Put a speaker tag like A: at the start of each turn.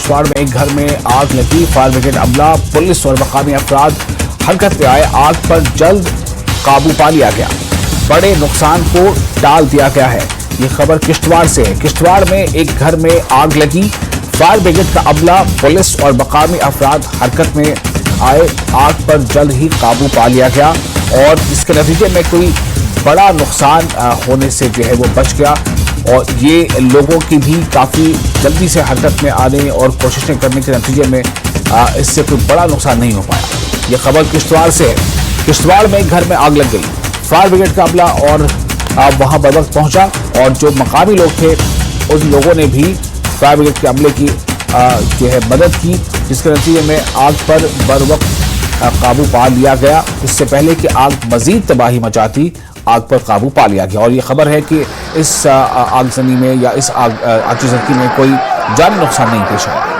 A: किश्तवाड़ में एक घर में आग लगी। फायर ब्रिगेड अमला, पुलिस और मकामी अफराद हरकत में आए। आग पर जल्द काबू पा लिया गया। बड़े नुकसान को टाल दिया गया है। ये खबर किश्तवाड़ से है। किश्तवाड़ में एक घर में आग लगी। फायर ब्रिगेड का अमला, पुलिस और मकामी अफराद हरकत में आए। आग पर जल्द ही काबू पा लिया गया और इसके नतीजे में कोई बड़ा नुकसान होने से जो है वो बच गया। और ये लोगों की भी काफ़ी जल्दी से हरकत में आने और कोशिशें करने के नतीजे में इससे कोई बड़ा नुकसान नहीं हो पाया। ये खबर किश्तवाड़ से है। किश्तवाड़ में एक घर में आग लग गई। फायर ब्रिगेड का अमला और वहां बर वक्त पहुंचा और जो मकामी लोग थे उन लोगों ने भी फायर ब्रिगेड के अमले की जो है मदद की, जिसके नतीजे में आग पर बर वक्त काबू पा लिया गया। इससे पहले कि आग मजीद तबाही मचाती, आग पर काबू पा लिया गया। और ये खबर है कि इस आगजनी में या इस आगजनी में कोई जानी नुकसान नहीं पेश आया।